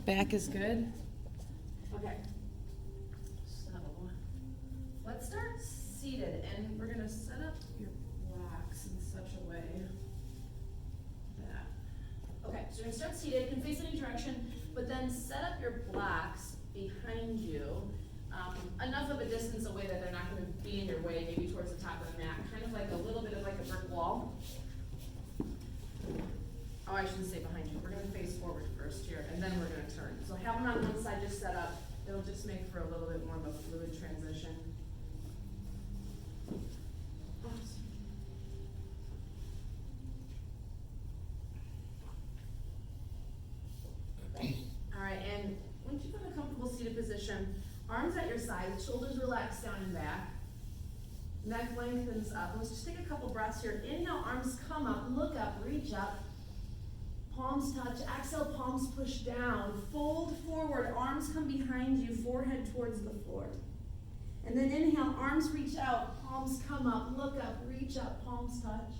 Back is good. Okay. So let's start seated, and we're gonna set up your blocks in such a way that, okay, so you're gonna start seated, you can face any direction, but then set up your blocks behind you, enough of a distance away that they're not gonna be in your way, maybe towards the top of the mat, kind of like a little bit of like a brick wall. Oh, I shouldn't say behind you. We're gonna face forward first here, and then we're gonna turn. So have them on one side just set up. It'll just make for a little bit more of a fluid transition. Oops. All right, and once you've got a comfortable seated position, arms at your sides, shoulders relax down and back. Neck lengthens up. Let's just take a couple breaths here. Inhale, arms come up, look up, reach up. Palms touch, exhale, palms push down. Fold forward, arms come behind you, forehead towards the floor. And then inhale, arms reach out, palms come up, look up, reach up, palms touch.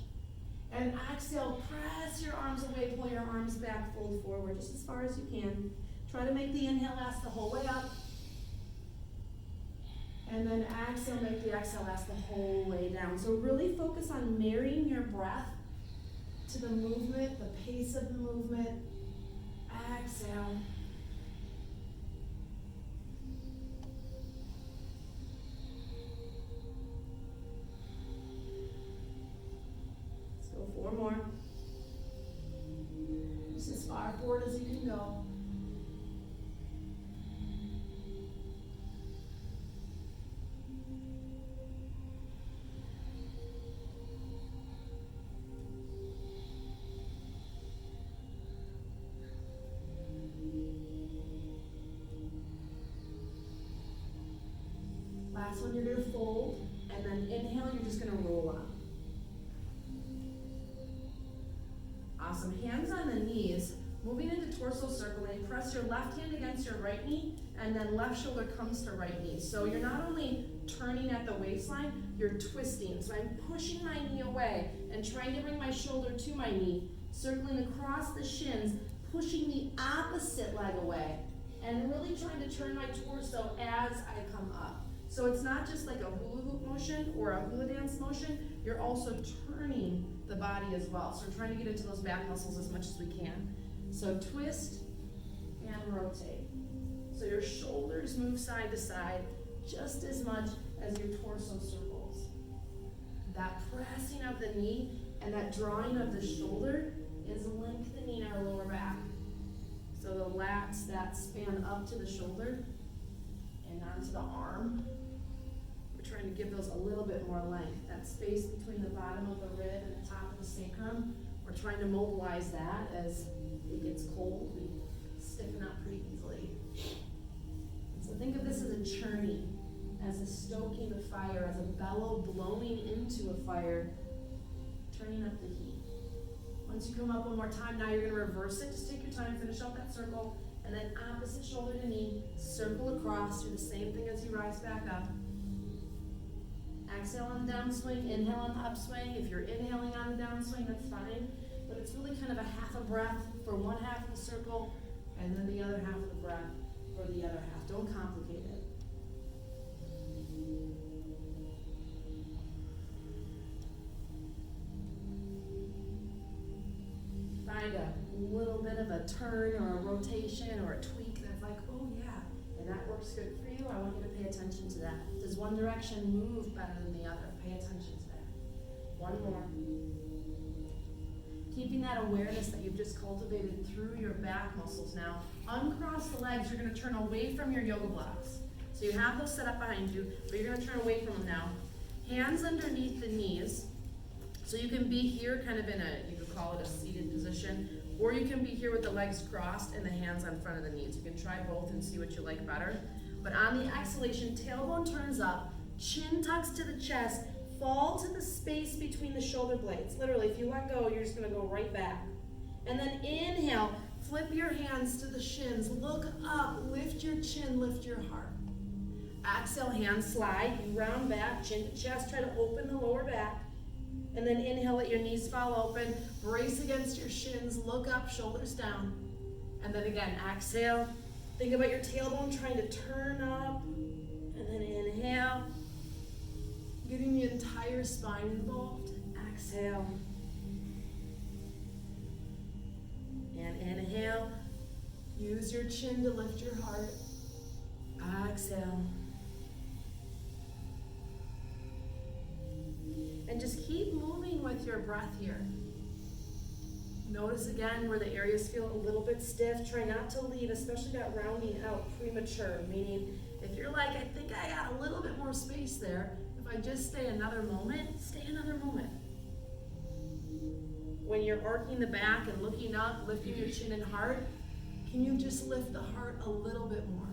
And exhale, press your arms away, pull your arms back, fold forward just as far as you can. Try to make the inhale last the whole way up. And then exhale, make the exhale last the whole way down. So really focus on marrying your breath to the movement, the pace of the movement. Exhale. Let's go 4 more. Just as far forward as you can go. Last one, you're going to fold, and then inhale, you're just going to roll up. Awesome. Hands on the knees, moving into torso circling. Press your left hand against your right knee, and then left shoulder comes to right knee. So you're not only turning at the waistline, you're twisting. So I'm pushing my knee away and trying to bring my shoulder to my knee, circling across the shins, pushing the opposite leg away, and really trying to turn my torso as I come up. So it's not just like a hula hoop motion or a hula dance motion, you're also turning the body as well. So we're trying to get into those back muscles as much as we can. So twist and rotate. So your shoulders move side to side just as much as your torso circles. That pressing of the knee and that drawing of the shoulder is lengthening our lower back. So the lats that span up to the shoulder and onto the arm. We're trying to give those a little bit more length. That space between the bottom of the rib and the top of the sacrum, we're trying to mobilize that as it gets cold. We stiffen up pretty easily. So think of this as a churning, as a stoking the fire, as a bellow blowing into a fire, turning up the heat. Once you come up one more time, now you're going to reverse it. Just take your time, finish up that circle, and then opposite shoulder to knee, circle across, do the same thing as you rise back up. Exhale on the downswing, inhale on the upswing. If you're inhaling on the downswing, that's fine, but it's really kind of a half a breath for one half of the circle, and then the other half of the breath for the other half. Don't complicate it. Find a little bit of a turn or a rotation or a tweak that's like, oh yeah, and that works good for you. I want you to pay attention to that. Does one direction move better than the other? Pay attention to that. One more. Keeping that awareness that you've just cultivated through your back muscles now. Uncross the legs. You're going to turn away from your yoga blocks. So you have those set up behind you, but you're going to turn away from them now. Hands underneath the knees. So you can be here kind of in a, you could call it a seated position, or you can be here with the legs crossed and the hands on front of the knees. You can try both and see what you like better. But on the exhalation, tailbone turns up, chin tucks to the chest, fall to the space between the shoulder blades. Literally, if you let go, you're just going to go right back. And then inhale, flip your hands to the shins, look up, lift your chin, lift your heart. Exhale, hands slide, you round back, chin to chest, try to open the lower back. And then inhale, let your knees fall open, brace against your shins, look up, shoulders down. And then again, exhale. Think about your tailbone trying to turn up. And then inhale. Getting the entire spine involved. Exhale. And inhale. Use your chin to lift your heart. Exhale. And just keep moving with your breath here. Notice again where the areas feel a little bit stiff. Try not to leave, especially that rounding out premature, meaning if you're like, I think I got a little bit more space there, if I just stay another moment, stay another moment. When you're arcing the back and looking up, lifting your chin and heart, can you just lift the heart a little bit more?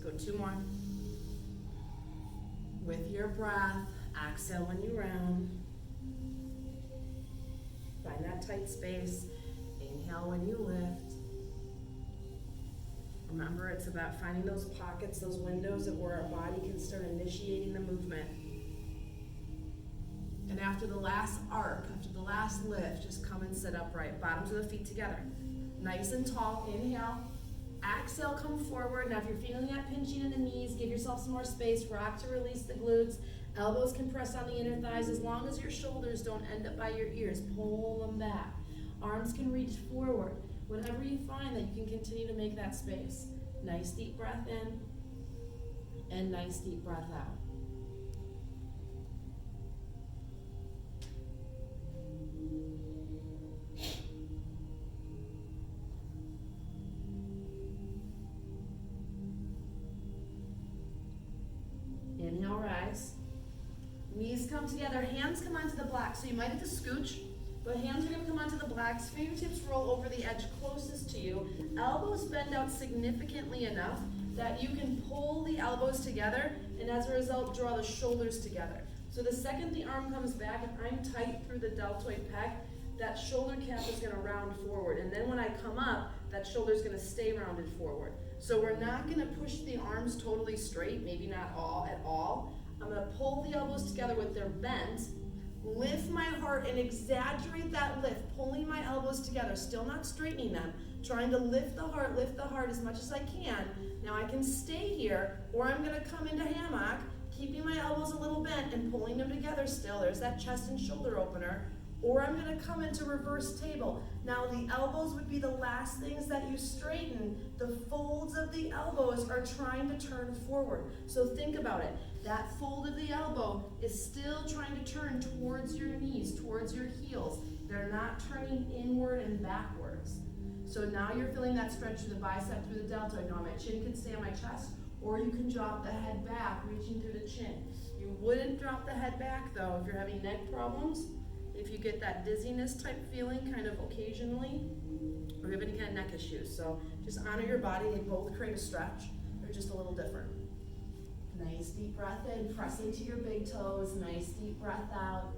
Let's go 2 more. With your breath, exhale when you round. Find that tight space. Inhale when you lift. Remember, it's about finding those pockets, those windows of where our body can start initiating the movement. And after the last arc, after the last lift, just come and sit upright. Bottoms of the feet together. Nice and tall. Inhale. Exhale, come forward. Now if you're feeling that pinching in the knees, give yourself some more space. Rock to release the glutes. Elbows can press on the inner thighs as long as your shoulders don't end up by your ears. Pull them back. Arms can reach forward. Whenever you find that you can continue to make that space. Nice deep breath in and nice deep breath out. Inhale, rise. Knees come together, hands come onto the blocks. So you might have to scooch, but hands are going to come onto the blocks. Fingertips roll over the edge closest to you. Elbows bend out significantly enough that you can pull the elbows together and as a result draw the shoulders together. So the second the arm comes back, if I'm tight through the deltoid pec, that shoulder cap is going to round forward. And then when I come up, that shoulder is going to stay rounded forward. So we're not going to push the arms totally straight, maybe not all at all. I'm going to pull the elbows together with their bent, lift my heart and exaggerate that lift, pulling my elbows together, still not straightening them, trying to lift the heart as much as I can. Now I can stay here, or I'm going to come into hammock, keeping my elbows a little bent and pulling them together still. There's that chest and shoulder opener. Or I'm going to come into reverse table. Now the elbows would be the last things that you straighten. The folds of the elbows are trying to turn forward. So think about it. That fold of the elbow is still trying to turn towards your knees, towards your heels. They're not turning inward and backwards. So now you're feeling that stretch through the bicep, through the deltoid. Now my chin can stay on my chest, or you can drop the head back, reaching through the chin. You wouldn't drop the head back though if you're having neck problems. If you get that dizziness type feeling kind of occasionally, or you have any kind of neck issues. So just honor your body. They both create a stretch. They're just a little different. Nice deep breath in, pressing to your big toes. Nice deep breath out.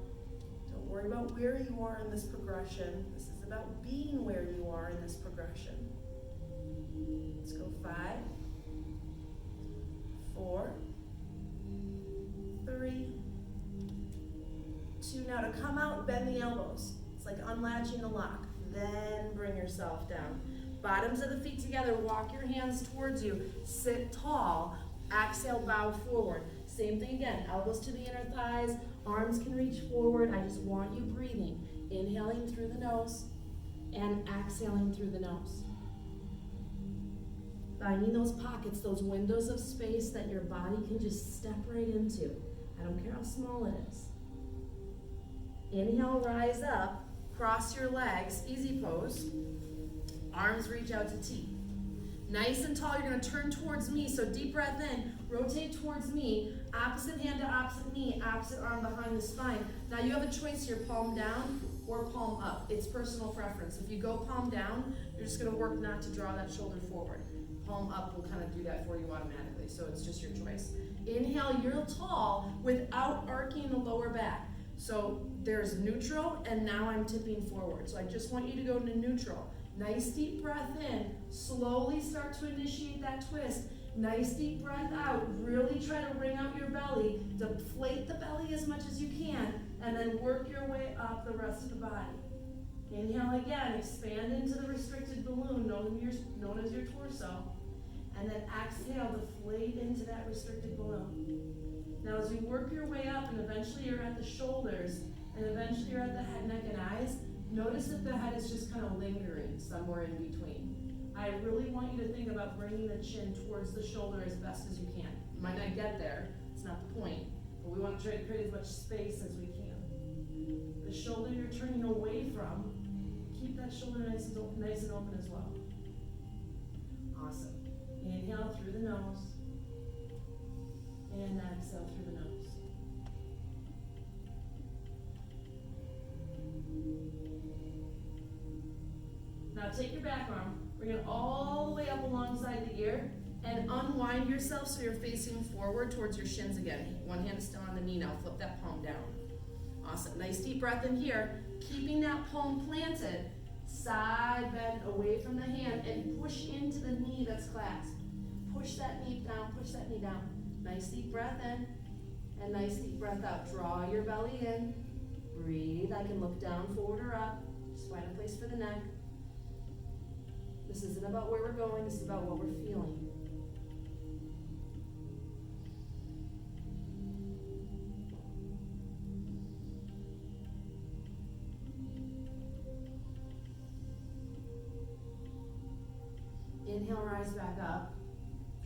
Don't worry about where you are in this progression. This is about being where you are in this progression. Let's go 5, 4, 3, 2. Now to come out, bend the elbows. It's like unlatching the lock. Then bring yourself down. Bottoms of the feet together. Walk your hands towards you. Sit tall. Exhale, bow forward. Same thing again. Elbows to the inner thighs. Arms can reach forward. I just want you breathing. Inhaling through the nose and exhaling through the nose. Finding those pockets, those windows of space that your body can just step right into. I don't care how small it is. Inhale, rise up, cross your legs, easy pose. Arms reach out to T. Nice and tall, you're gonna turn towards me, so deep breath in, rotate towards me, opposite hand to opposite knee, opposite arm behind the spine. Now you have a choice here, palm down or palm up. It's personal preference. If you go palm down, you're just gonna work not to draw that shoulder forward. Palm up will kind of do that for you automatically, so it's just your choice. Inhale, you're tall without arcing the lower back. So there's neutral, and now I'm tipping forward. So I just want you to go to neutral. Nice deep breath in. Slowly start to initiate that twist. Nice deep breath out. Really try to wring out your belly. Deflate the belly as much as you can, and then work your way up the rest of the body. Inhale again, expand into the restricted balloon, known as your torso. And then exhale, deflate into that restricted balloon. Now as you work your way up, and eventually you're at the shoulders, and eventually you're at the head, neck, and eyes, notice that the head is just kind of lingering somewhere in between. I really want you to think about bringing the chin towards the shoulder as best as you can. You might not get there, it's not the point, but we want to try to create as much space as we can. The shoulder you're turning away from, keep that shoulder nice and open as well. Awesome. Inhale through the nose, and exhale through the nose. Now take your back arm, bring it all the way up alongside the ear, and unwind yourself so you're facing forward towards your shins again. One hand is still on the knee now, flip that palm down. Awesome, nice deep breath in here, keeping that palm planted, side bend away from the hand, and push into the knee that's clasped. Push that knee down, push that knee down. Nice deep breath in, and nice deep breath out. Draw your belly in, breathe. I can look down, forward, or up. Just find a place for the neck. This isn't about where we're going, this is about what we're feeling. Inhale, rise back up.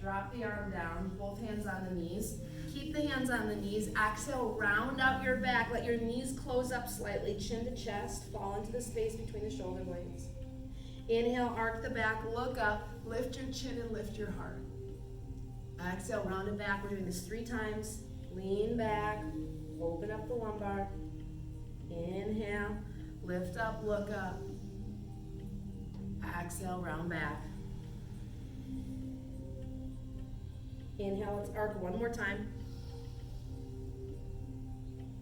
Drop the arm down, both hands on the knees. Keep the hands on the knees. Exhale, round out your back. Let your knees close up slightly, chin to chest. Fall into the space between the shoulder blades. Inhale, arc the back, look up, lift your chin and lift your heart. Exhale, round it back. We're doing this 3 times. Lean back, open up the lumbar. Inhale, lift up, look up. Exhale, round back. Inhale, let's arc one more time.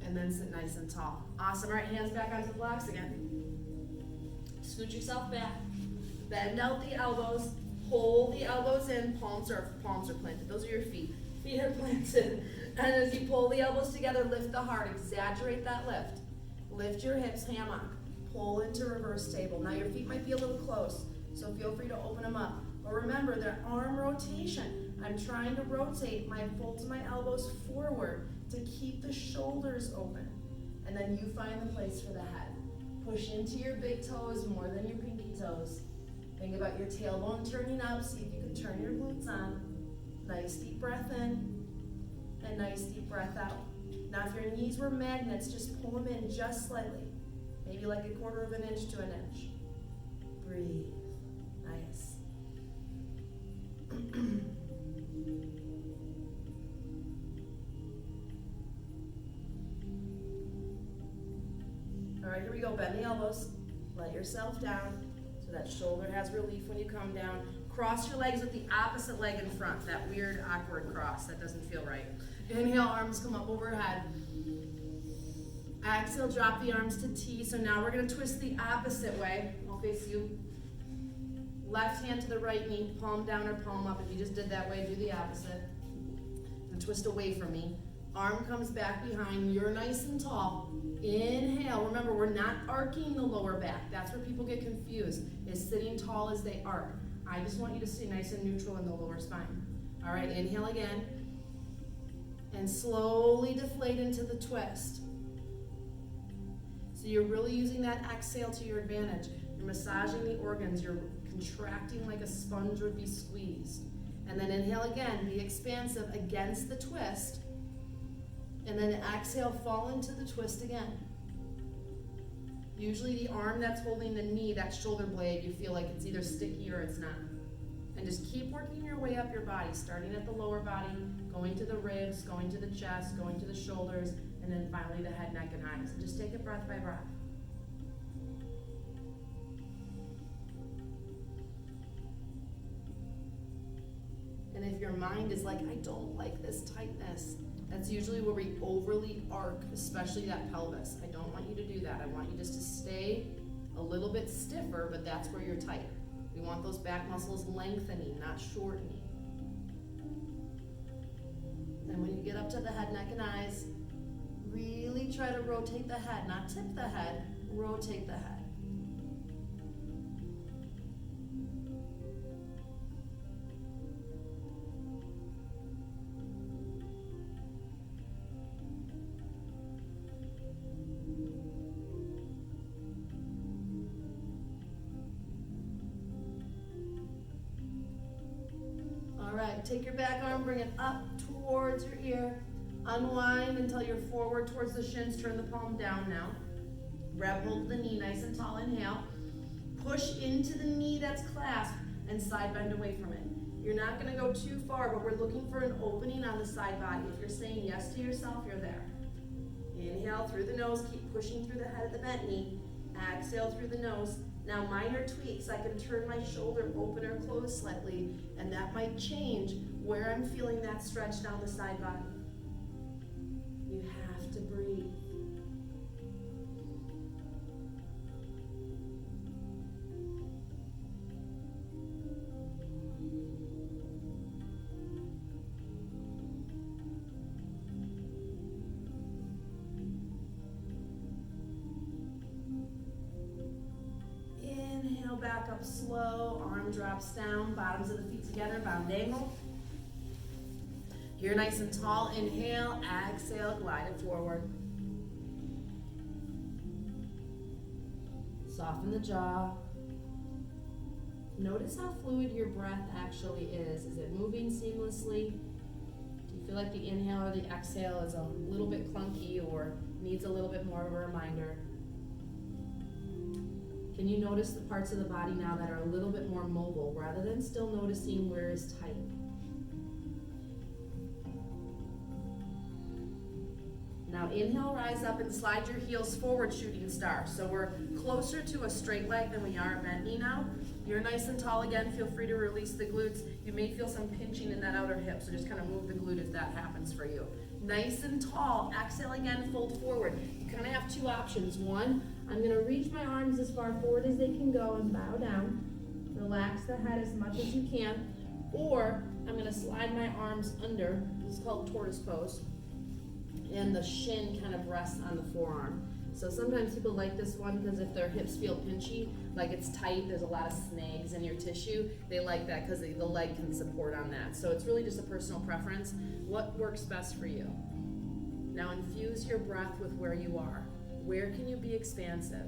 And then sit nice and tall. Awesome, all right, hands back onto the blocks again. Scoot yourself back. Bend out the elbows, pull the elbows in, palms are planted. Those are your feet. Feet are planted. And as you pull the elbows together, lift the heart, exaggerate that lift. Lift your hips, hammock. Pull into reverse table. Now your feet might be a little close, so feel free to open them up. But remember, they're arm rotation. I'm trying to rotate my folds of my elbows forward to keep the shoulders open. And then you find the place for the head. Push into your big toes more than your pinky toes. Think about your tailbone turning up. See if you can turn your glutes on. Nice deep breath in and nice deep breath out. Now if your knees were magnets, just pull them in just slightly. Maybe like 1/4 of an inch to an inch. Breathe. Nice. All right, here we go. Bend the elbows. Let yourself down so that shoulder has relief when you come down. Cross your legs with the opposite leg in front. That weird, awkward cross. That doesn't feel right. Inhale, arms come up overhead. Exhale, drop the arms to T. So now we're going to twist the opposite way. I'll face you. Left hand to the right knee, palm down or palm up. If you just did that way, do the opposite. And twist away from me. Arm comes back behind. You're nice and tall. Inhale. Remember, we're not arcing the lower back. That's where people get confused, is sitting tall as they arc. I just want you to stay nice and neutral in the lower spine. All right, inhale again. And slowly deflate into the twist. So you're really using that exhale to your advantage. You're massaging the organs. You're contracting like a sponge would be squeezed. And then inhale again. Be expansive against the twist. And then exhale, fall into the twist again. Usually the arm that's holding the knee, that shoulder blade, you feel like it's either sticky or it's not. And just keep working your way up your body, starting at the lower body, going to the ribs, going to the chest, going to the shoulders, and then finally the head, neck, and eyes. And just take it breath by breath. And if your mind is like, I don't like this tightness, that's usually where we overly arc, especially that pelvis. I don't want you to do that. I want you just to stay a little bit stiffer, but that's where you're tight. We want those back muscles lengthening, not shortening. Then when you get up to the head, neck, and eyes, really try to rotate the head, not tip the head, rotate the head. Take your back arm, bring it up towards your ear. Unwind until you're forward towards the shins. Turn the palm down now. Grab hold of the knee nice and tall. Inhale. Push into the knee that's clasped and side bend away from it. You're not going to go too far, but we're looking for an opening on the side body. If you're saying yes to yourself, you're there. Inhale through the nose. Keep pushing through the head of the bent knee. Exhale through the nose. Now minor tweaks, I can turn my shoulder open or close slightly, and that might change where I'm feeling that stretch down the side body. You have to breathe. Back up slow, arm drops down, bottoms of the feet together, bound angle. Here nice and tall, inhale, exhale, glide it forward. Soften the jaw. Notice how fluid your breath actually is. Is it moving seamlessly? Do you feel like the inhale or the exhale is a little bit clunky or needs a little bit more of a reminder? Can you notice the parts of the body now that are a little bit more mobile rather than still noticing where is tight? Now inhale, rise up and slide your heels forward, shooting star. So we're closer to a straight leg than we are a bent knee now. You're nice and tall again. Feel free to release the glutes. You may feel some pinching in that outer hip, so just kind of move the glute if that happens for you. Nice and tall. Exhale again, fold forward. You kind of have two options. One, I'm going to reach my arms as far forward as they can go and bow down. Relax the head as much as you can. Or I'm going to slide my arms under. This is called tortoise pose. And the shin kind of rests on the forearm. So sometimes people like this one because if their hips feel pinchy, like it's tight, there's a lot of snags in your tissue, they like that because the leg can support on that. So it's really just a personal preference. What works best for you? Now infuse your breath with where you are. Where can you be expansive?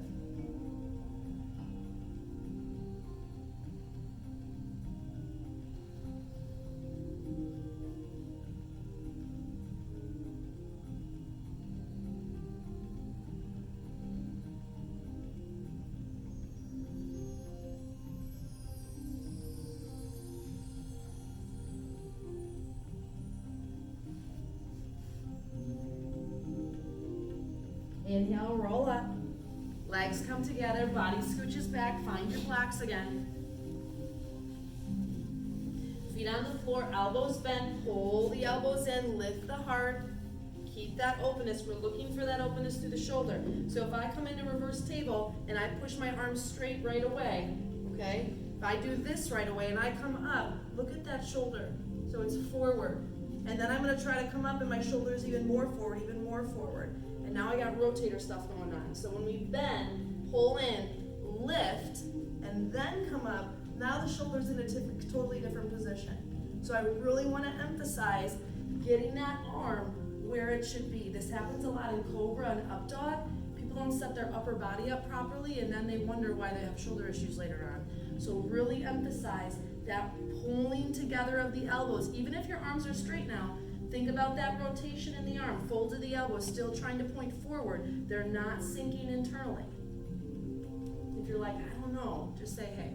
Inhale, roll up. Legs come together, body scooches back, find your blocks again. Feet on the floor, elbows bent, pull the elbows in, lift the heart. Keep that openness. We're looking for that openness through the shoulder. So if I come into reverse table and I push my arms straight right away, okay? If I do this right away and I come up, look at that shoulder. So it's forward. And then I'm going to try to come up and my shoulder's even more forward, even more forward. And now I got rotator stuff going on. So when we bend, pull in, lift, and then come up, now the shoulder's in a totally different position. So I really want to emphasize getting that arm where it should be. This happens a lot in Cobra and Up Dog. People don't set their upper body up properly and then they wonder why they have shoulder issues later on. So really emphasize that pulling together of the elbows. Even if your arms are straight now, think about that rotation in the arm. Folds of the elbows still trying to point forward. They're not sinking internally. If you're like, I don't know, just say, hey.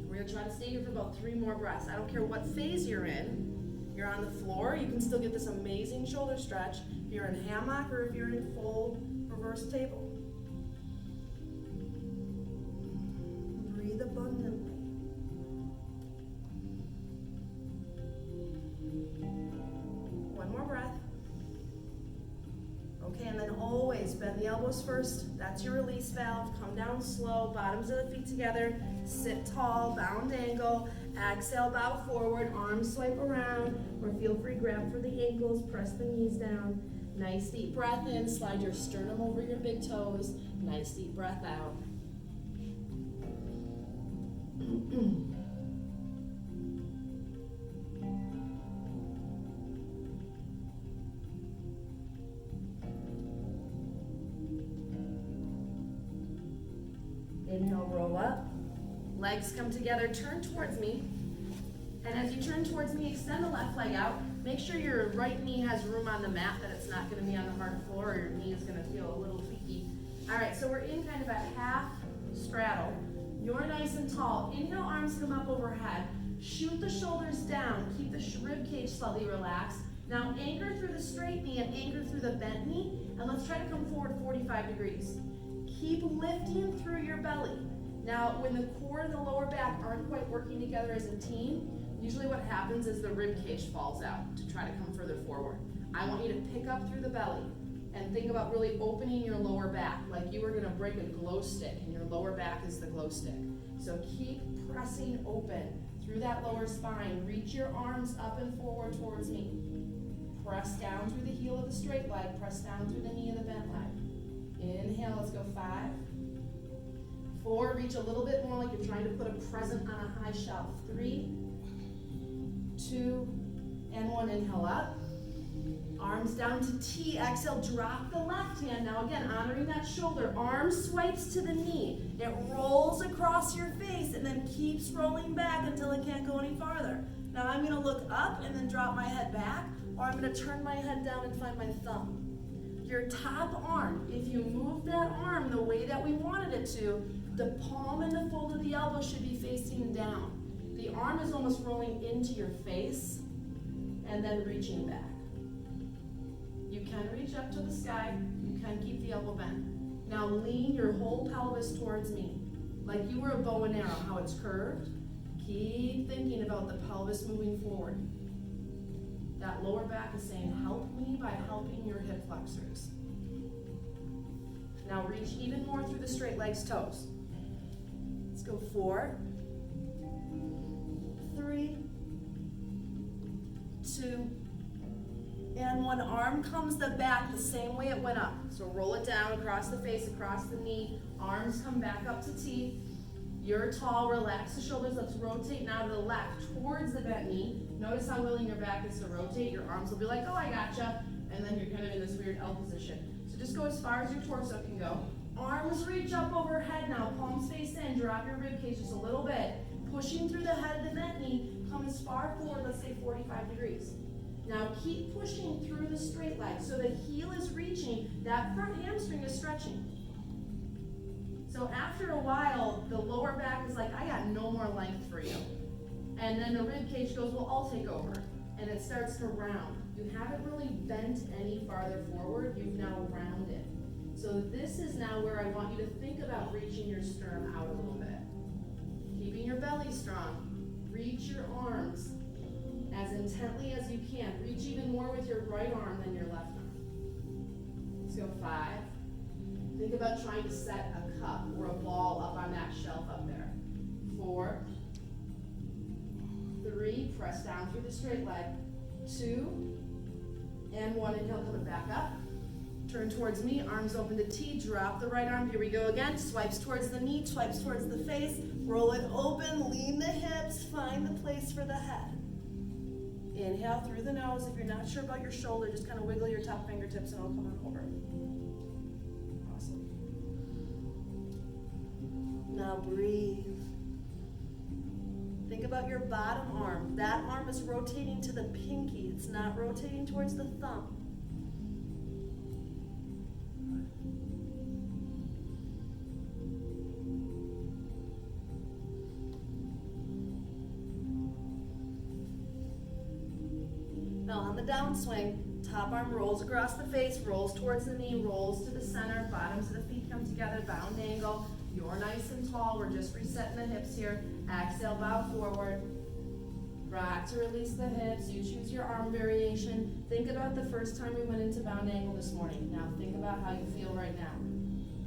We're going to try to stay here for about 3 more breaths. I don't care what phase you're in. You're on the floor, you can still get this amazing shoulder stretch. If you're in hammock or if you're in full reverse table. Breathe abundantly. One more breath. Okay, and then always place. Bend the elbows first. That's your release valve. Come down slow. Bottoms of the feet together. Sit tall, bound angle. Exhale, bow forward. Arms swipe around. Or feel free, grab for the ankles. Press the knees down. Nice deep breath in. Slide your sternum over your big toes. Nice deep breath out. Inhale, roll up. Legs come together, turn towards me. And as you turn towards me, extend the left leg out. Make sure your right knee has room on the mat, that it's not going to be on the hard floor, or your knee is going to feel a little tweaky. All right, so we're in kind of a half straddle. You're nice and tall. Inhale, arms come up overhead. Shoot the shoulders down. Keep the rib cage slightly relaxed. Now anchor through the straight knee and anchor through the bent knee. And let's try to come forward 45 degrees. Keep lifting through your belly. Now, when the core and the lower back aren't quite working together as a team, usually what happens is the rib cage falls out to try to come further forward. I want you to pick up through the belly and think about really opening your lower back, like you were gonna break a glow stick and your lower back is the glow stick. So keep pressing open through that lower spine. Reach your arms up and forward towards me. Press down through the heel of the straight leg. Press down through the knee of the bent leg. Inhale, let's go 5, 4, reach a little bit more like you're trying to put a present on a high shelf. 3, 2, and 1, inhale up. Arms down to T, exhale, drop the left hand. Now again, honoring that shoulder, arm swipes to the knee. It rolls across your face and then keeps rolling back until it can't go any farther. Now I'm gonna look up and then drop my head back, or I'm gonna turn my head down and find my thumb. Your top arm, if you move that arm the way that we wanted it to, the palm and the fold of the elbow should be facing down. The arm is almost rolling into your face and then reaching back. You can reach up to the sky, you can keep the elbow bent. Now lean your whole pelvis towards me, like you were a bow and arrow, how it's curved. Keep thinking about the pelvis moving forward. That lower back is saying, help me by helping your hip flexors. Now reach even more through the straight legs, toes. Let's go 4, 3, 2, and 1. Arm comes the back the same way it went up. So roll it down across the face, across the knee. Arms come back up to T. You're tall, relax the shoulders. Let's rotate now to the left towards the bent knee. Notice how willing your back is to rotate. Your arms will be like, oh, I gotcha. And then you're kind of in this weird L position. So just go as far as your torso can go. Arms reach up overhead now. Palms face in. Drop your rib cage just a little bit. Pushing through the head of the bent knee. Come as far forward, let's say 45 degrees. Now keep pushing through the straight leg. So the heel is reaching. That front hamstring is stretching. So after a while, the lower back is like, I got no more length for you. And then the rib cage goes, well, I'll take over. And it starts to round. You haven't really bent any farther forward, you've now rounded. So this is now where I want you to think about reaching your sternum out a little bit. Keeping your belly strong. Reach your arms as intently as you can. Reach even more with your right arm than your left arm. Let's go 5. Think about trying to set a cup or a ball up on that shelf up there. 4, 3, press down through the straight leg. 2, and 1, inhale, coming back up. Turn towards me, arms open to T, drop the right arm. Here we go again. Swipes towards the knee, swipes towards the face. Roll it open, lean the hips, find the place for the head. Inhale through the nose. If you're not sure about your shoulder, just kind of wiggle your top fingertips and I'll come on over. Awesome. Now breathe. Think about your bottom arm. That arm is rotating to the pinky. It's not rotating towards the thumb. Now on the downswing, top arm rolls across the face, rolls towards the knee, rolls to the center, bottoms of the feet come together, bound angle. You're nice and tall. We're just resetting the hips here. Exhale, bow forward. Rock to release the hips. You choose your arm variation. Think about the first time we went into bound angle this morning. Now think about how you feel right now.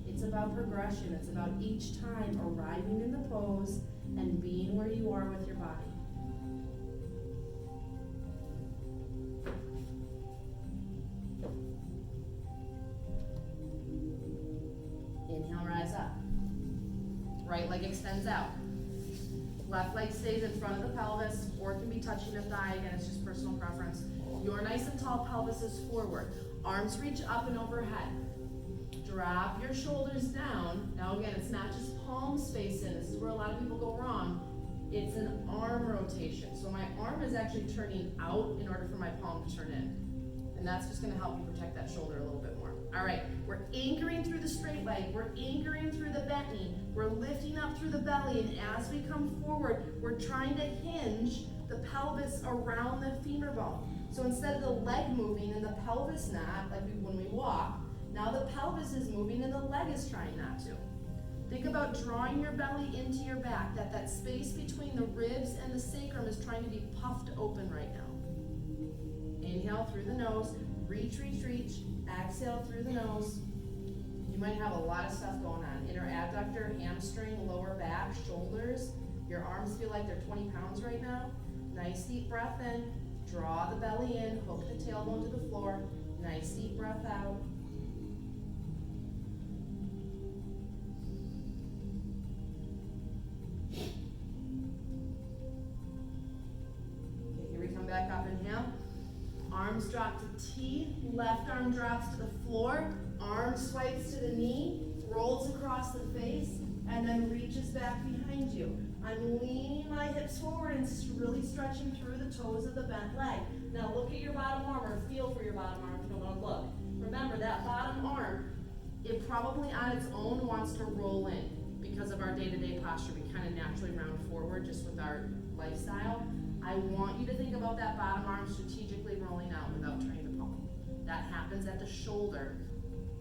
It's about progression. It's about each time arriving in the pose and being where you are with your body. Inhale, rise up. Right leg extends out. Left leg stays in front of the pelvis, or it can be touching the thigh. Again, it's just personal preference. Your nice and tall pelvis is forward. Arms reach up and overhead. Drop your shoulders down. Now again, it's not just palms facing. This is where a lot of people go wrong. It's an arm rotation. So my arm is actually turning out in order for my palm to turn in. And that's just gonna help you protect that shoulder a little bit more. All right, we're anchoring through the straight leg. We're anchoring through the bent knee. We're lifting up through the belly, and as we come forward, we're trying to hinge the pelvis around the femur bone. So instead of the leg moving and the pelvis not, like when we walk, now the pelvis is moving and the leg is trying not to. Think about drawing your belly into your back, that space between the ribs and the sacrum is trying to be puffed open right now. Inhale through the nose, reach, reach, reach. Exhale through the nose. You might have a lot of stuff going on. Inner adductor, hamstring, lower back, shoulders. Your arms feel like they're 20 pounds right now. Nice deep breath in. Draw the belly in. Hook the tailbone to the floor. Nice deep breath out. Okay, here we come back up. Inhale. Arms drop to T, left arm drops to the floor, arm swipes to the knee, rolls across the face, and then reaches back behind you. I'm leaning my hips forward and really stretching through the toes of the bent leg. Now look at your bottom arm, or feel for your bottom arm if you don't want to look. Remember, that bottom arm, it probably on its own wants to roll in because of our day-to-day posture. We kind of naturally round forward just with our lifestyle. I want you to think about that bottom arm strategically rolling out without turning the palm. That happens at the shoulder,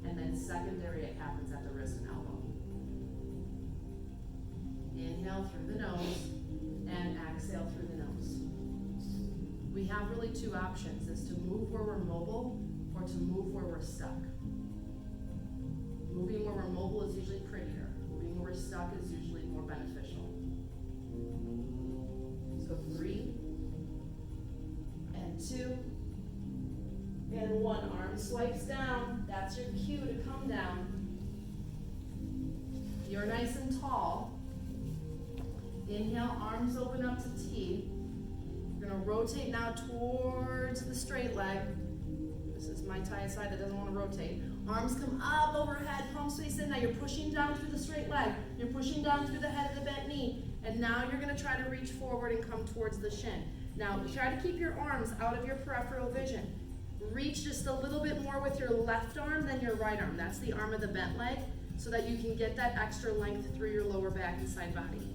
and then secondary, it happens at the wrist and elbow. Inhale through the nose, and exhale through the nose. We have really two options, is to move where we're mobile, or to move where we're stuck. Moving where we're mobile is usually prettier. Moving where we're stuck is usually more beneficial. So 3, and 2, and 1. Arm swipes down. That's your cue to come down. You're nice and tall. Inhale, arms open up to T. You're gonna rotate now towards the straight leg. This is my tight side that doesn't want to rotate. Arms come up overhead, palms face in. Now you're pushing down through the straight leg. You're pushing down through the head of the bent knee. And now you're gonna try to reach forward and come towards the shin. Now try to keep your arms out of your peripheral vision. Reach just a little bit more with your left arm than your right arm. That's the arm of the bent leg, so that you can get that extra length through your lower back and side body.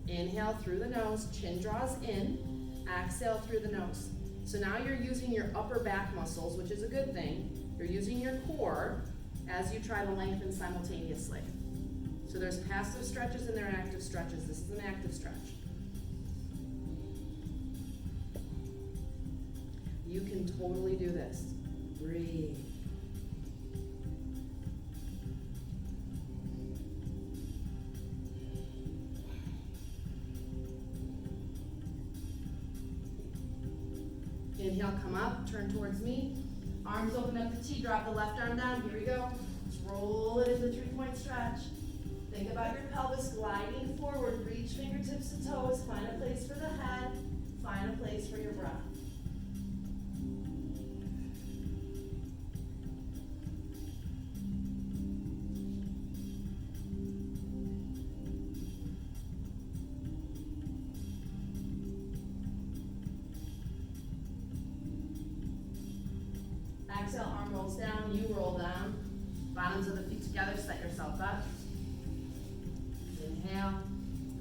Inhale through the nose, chin draws in, exhale through the nose. So now you're using your upper back muscles, which is a good thing. You're using your core as you try to lengthen simultaneously. So there's passive stretches and there are active stretches. This is an active stretch. You can totally do this. Breathe. Inhale, come up, turn towards me. Arms open up to T, drop the left arm down. Here we go. Let's roll it into the 3-point stretch. Think about your pelvis gliding forward. Reach fingertips to toes. Find a place for the head. Find a place for your breath. Exhale, arm rolls down, you roll down. Bottoms of the feet together, set yourself up. Inhale,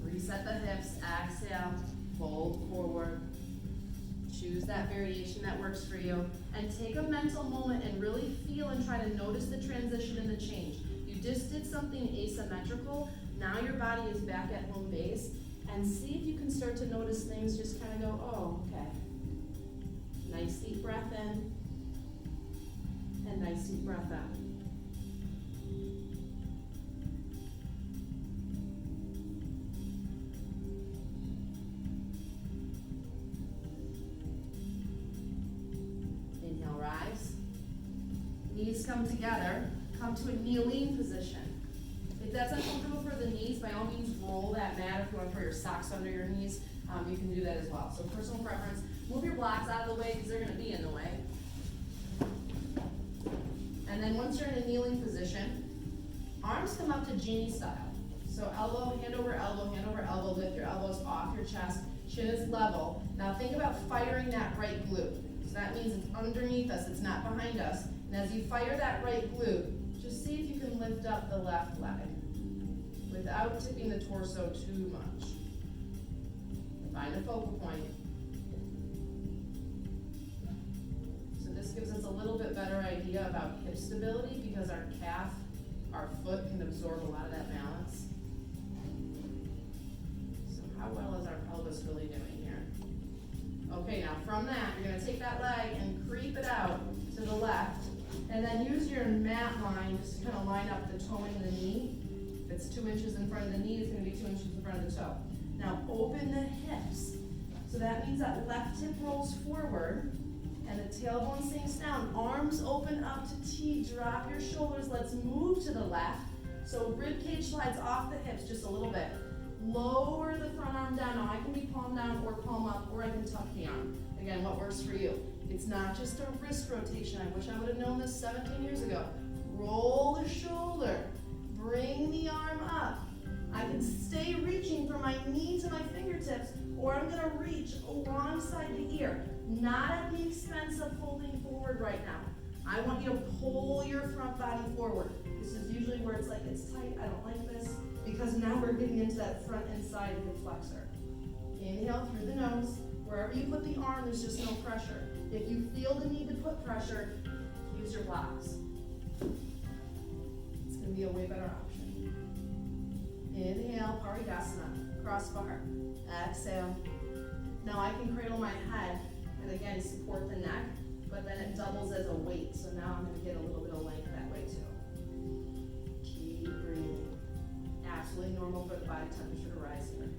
reset the hips, exhale, fold forward. Choose that variation that works for you. And take a mental moment and really feel and try to notice the transition and the change. You just did something asymmetrical, now your body is back at home base, And see if you can start to notice things, just kind of go, oh, okay. Nice deep breath in, and nice deep breath out. Inhale, rise. Knees come together, come to a kneeling position. If that's uncomfortable for the knees, by all means roll that mat. If you want to put your socks under your knees, you can do that as well. So personal preference. Move your blocks out of the way because they're going to be in the way. And then once you're in a kneeling position, arms come up to genie style. So elbow, hand over elbow, lift your elbows off your chest, chin is level. Now think about firing that right glute. So that means it's underneath us, it's not behind us. And as you fire that right glute, just see if you can lift up the left leg without tipping the torso too much. Find a focal point. So this gives us a little bit better idea about hip stability because our calf, our foot can absorb a lot of that balance. So how well is our pelvis really doing here? Okay, now from that, you're gonna take that leg and creep it out to the left, and then use your mat line just to kind of line up the toe and the knee. If it's 2 inches in front of the knee, it's gonna be 2 inches in front of the toe. Now open the hips. So that means that left hip rolls forward and the tailbone sinks down. Arms open up to T, drop your shoulders. Let's move to the left. So rib cage slides off the hips just a little bit. Lower the front arm down. Now I can be palm down or palm up, or I can tuck the arm. Again, what works for you. It's not just a wrist rotation. I wish I would have known this 17 years ago. Roll the shoulder. Bring the arm up. I can stay reaching from my knee to my fingertips, or I'm gonna reach alongside the ear, not at the expense of folding forward right now. I want you to pull your front body forward. This is usually where it's like, it's tight, I don't like this, because now we're getting into that front and side hip flexor. Inhale through the nose. Wherever you put the arm, there's just no pressure. If you feel the need to put pressure, use your blocks. It's gonna be a way better option. Inhale, Parigasana, cross bar. Exhale. Now I can cradle my head and again support the neck, but then it doubles as a weight. So now I'm going to get a little bit of length that way too. Keep breathing. Absolutely normal for the body temperature to rise here.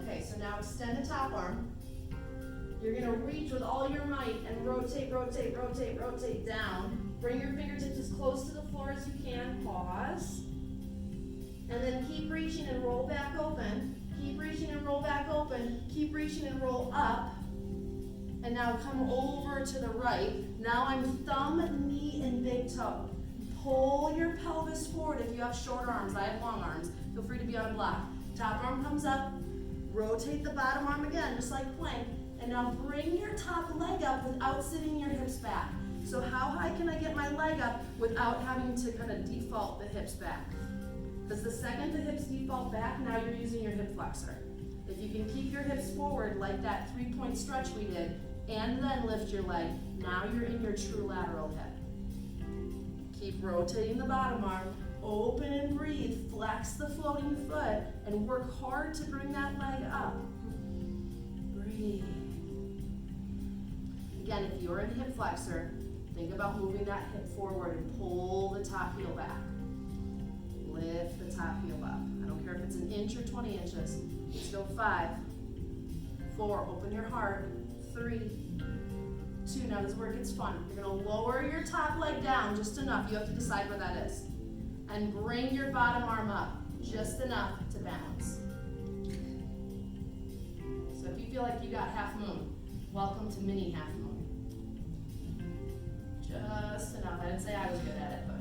Okay, so now extend the top arm. You're going to reach with all your might and rotate, rotate, rotate, rotate down. Bring your fingertips as close to the floor as you can. Pause. And then keep reaching and roll back open. Keep reaching and roll back open. Keep reaching and roll up. And now come over to the right. Now I'm thumb, knee, and big toe. Pull your pelvis forward if you have short arms. I have long arms. Feel free to be on a block. Top arm comes up. Rotate the bottom arm again, just like plank. And now bring your top leg up without sitting your hips back. So how high can I get my leg up without having to kind of default the hips back? Because the second the hips default back, now you're using your hip flexor. If you can keep your hips forward like that 3-point stretch we did, and then lift your leg, now you're in your true lateral hip. Keep rotating the bottom arm, open and breathe, flex the floating foot, and work hard to bring that leg up. Breathe. Again, if you're in hip flexor, think about moving that hip forward and pull the top heel back. Lift the top heel up. I don't care if it's an inch or 20 inches. Let's go 5, 4, open your heart, 3, 2, now this is where it gets fun. You're gonna lower your top leg down just enough. You have to decide where that is. And bring your bottom arm up just enough to balance. So if you feel like you got half moon, welcome to mini half moon. Just enough. I didn't say I was good at it, but.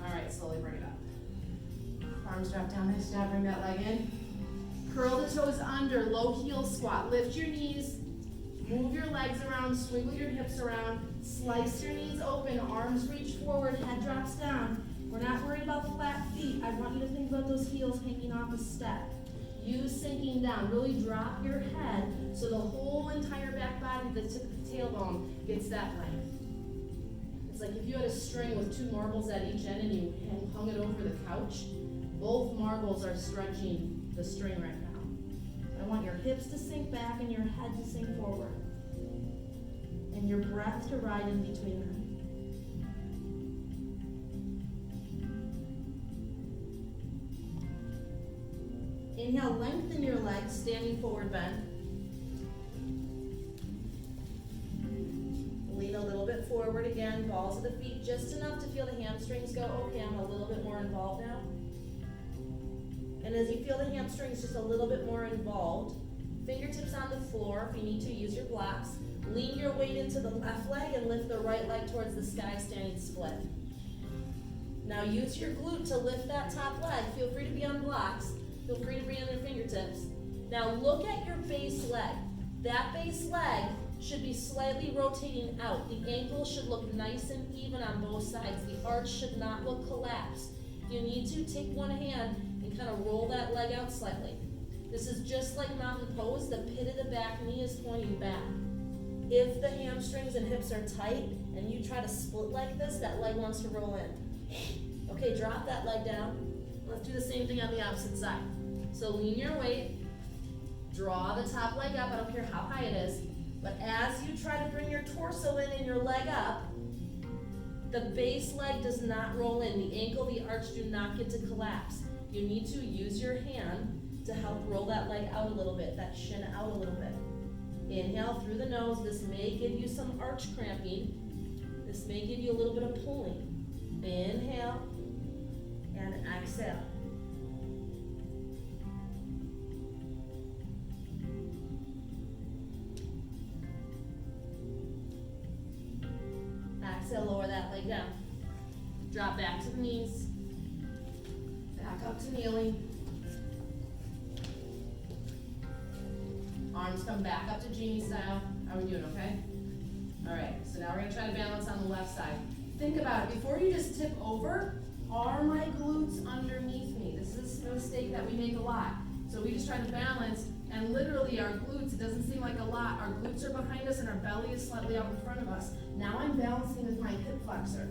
All right, slowly bring it up. Arms drop down, nice job, bring that leg in. Curl the toes under, low heel squat. Lift your knees, move your legs around, swiggle your hips around, slice your knees open, arms reach forward, head drops down. We're not worried about the flat feet. I want you to think about those heels hanging off a step. You sinking down, really drop your head so the whole entire back body, the tip of the tailbone, gets that length. It's like if you had a string with 2 marbles at each end and you hung it over the couch, both marbles are stretching the string right now. I want your hips to sink back and your head to sink forward. And your breath to ride in between them. Inhale, lengthen your legs, standing forward bend. Lean a little bit forward again, balls of the feet, just enough to feel the hamstrings go, okay, I'm a little bit more involved now. And as you feel the hamstrings just a little bit more involved, fingertips on the floor, if you need to, use your blocks. Lean your weight into the left leg and lift the right leg towards the sky, standing split. Now use your glute to lift that top leg. Feel free to be on blocks. Feel free to be on your fingertips. Now look at your base leg. That base leg should be slightly rotating out. The ankle should look nice and even on both sides. The arch should not look collapsed. If you need to, take one hand and kind of roll that leg out slightly. This is just like mountain pose. The pit of the back knee is pointing back. If the hamstrings and hips are tight and you try to split like this, that leg wants to roll in. Okay, drop that leg down. Let's do the same thing on the opposite side. So lean your weight, draw the top leg up, I don't care how high it is, but as you try to bring your torso in and your leg up, the base leg does not roll in. The ankle, the arch do not get to collapse. You need to use your hand to help roll that leg out a little bit, that shin out a little bit. Inhale through the nose. This may give you some arch cramping. This may give you a little bit of pulling. Inhale and exhale. Exhale, lower that leg down. Drop back to the knees. Back up to kneeling. Arms come back up to genie style. How are we doing, okay? All right, so now we're gonna try to balance on the left side. Think about it, before you just tip over, are my glutes underneath me? This is a mistake that we make a lot. So we just try to balance, and literally our glutes, it doesn't seem like a lot, our glutes are behind us and our belly is slightly out in front of us. Now I'm balancing with my hip flexor.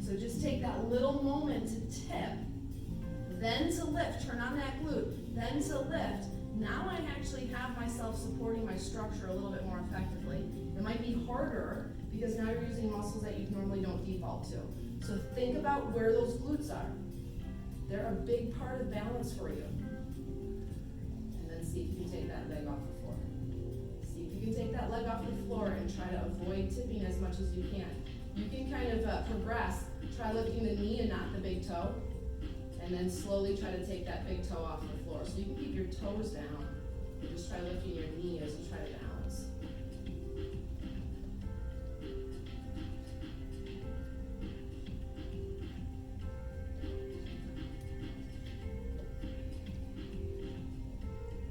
So just take that little moment to tip, then to lift, turn on that glute, then to lift. Now I actually have myself supporting my structure a little bit more effectively. It might be harder because now you're using muscles that you normally don't default to. So think about where those glutes are. They're a big part of balance for you. And then see if you can take that leg off the floor. See if you can take that leg off the floor and try to avoid tipping as much as you can. You can kind of progress. Try lifting the knee and not the big toe. And then slowly try to take that big toe off the floor. So you can keep your toes down, and just try lifting your knee as you try to balance.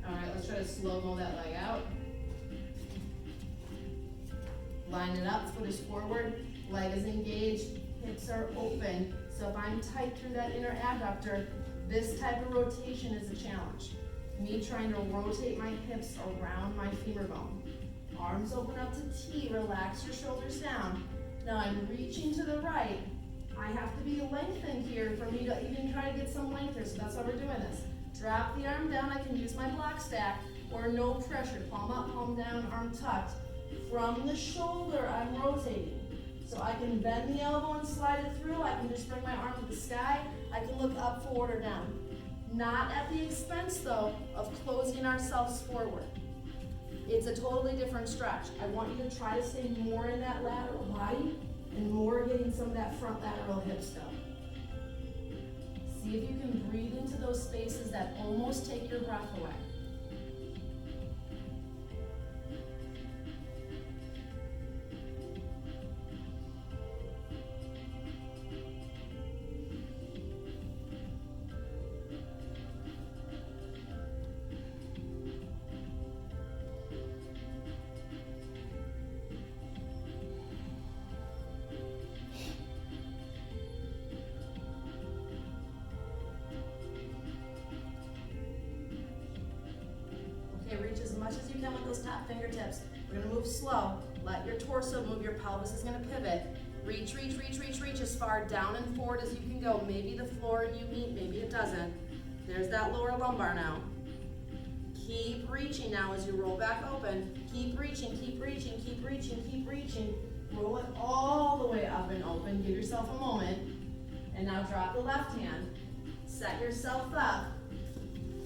All right, let's try to slow-mo that leg out. Line it up, foot is forward, leg is engaged, hips are open. So if I'm tight through that inner adductor, this type of rotation is a challenge. Me trying to rotate my hips around my femur bone. Arms open up to T, relax your shoulders down. Now I'm reaching to the right. I have to be lengthened here for me to even try to get some length here, so that's why we're doing this. Drop the arm down, I can use my block stack, or no pressure, palm up, palm down, arm tucked. From the shoulder, I'm rotating. So I can bend the elbow and slide it through. I can just bring my arm to the sky. I can look up, forward, or down. Not at the expense, though, of closing ourselves forward. It's a totally different stretch. I want you to try to stay more in that lateral body and more getting some of that front lateral hip stuff. See if you can breathe into those spaces that almost take your breath away. Reach as much as you can with those top fingertips. We're gonna move slow. Let your torso move, your pelvis is gonna pivot. Reach, reach, reach, reach, reach as far down and forward as you can go. Maybe the floor and you meet, maybe it doesn't. There's that lower lumbar now. Keep reaching now as you roll back open. Keep reaching, keep reaching, keep reaching, keep reaching. Roll it all the way up and open. Give yourself a moment. And now drop the left hand. Set yourself up.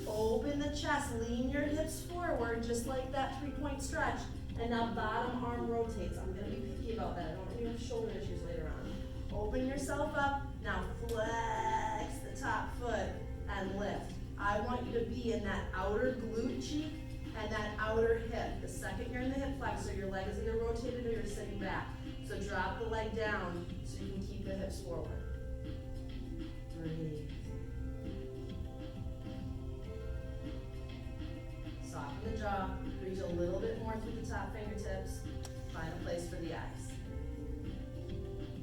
Open the chest, lean your hips forward, just like that 3-point stretch. And now bottom arm rotates. I'm gonna be picky about that. I don't want you to have shoulder issues later on. Open yourself up. Now flex the top foot and lift. I want you to be in that outer glute cheek and that outer hip. The second you're in the hip flexor, your leg is either rotated or you're sitting back. So drop the leg down so you can keep the hips forward. Breathe. Soften the jaw, reach a little bit more through the top fingertips. Find a place for the eyes.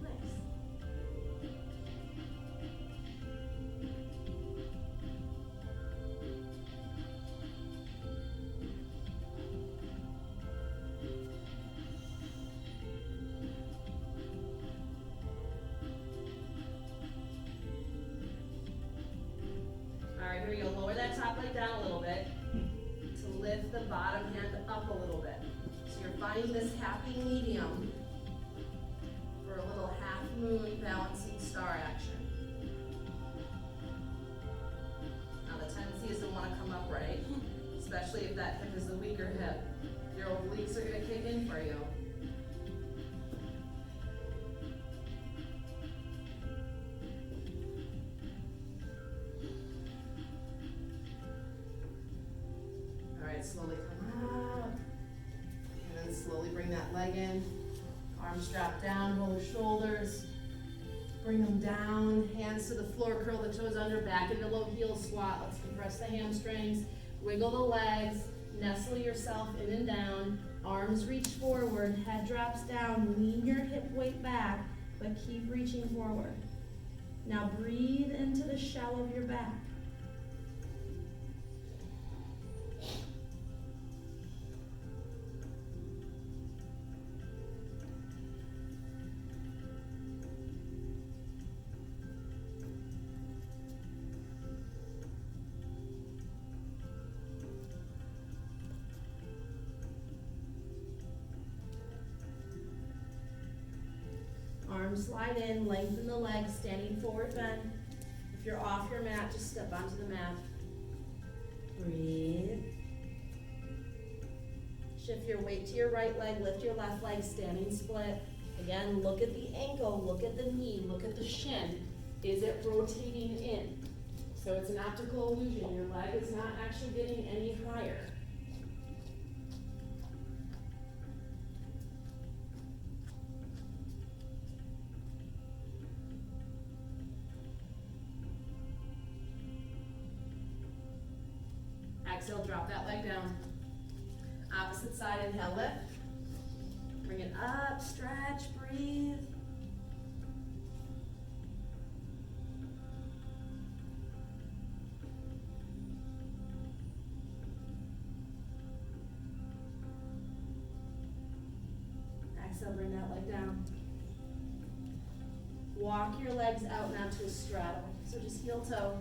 Nice. All right, here we go. Lower that top leg down a little bit. Lift the bottom hand up a little bit. So you're finding this happy medium for a little half moon balancing star action. Now the tendency is to want to come up right, especially if that hip is the weaker hip. Your obliques are going to kick in for you. Slowly come up, and then slowly bring that leg in. Arms drop down, roll the shoulders, bring them down, hands to the floor, curl the toes under, back into low heel squat. Let's compress the hamstrings, wiggle the legs, nestle yourself in and down, arms reach forward, head drops down, lean your hip weight back, but keep reaching forward. Now breathe into the shell of your back. Arms slide in, lengthen the legs, standing forward bend. If you're off your mat, just step onto the mat. Breathe. Shift your weight to your right leg, lift your left leg, standing split. Again, look at the ankle, look at the knee, look at the shin. Is it rotating in? So it's an optical illusion. Your leg is not actually getting any higher. Exhale, drop that leg down. Opposite side, inhale, lift. Bring it up, stretch, breathe. Exhale, bring that leg down. Walk your legs out now to a straddle. So just heel toe.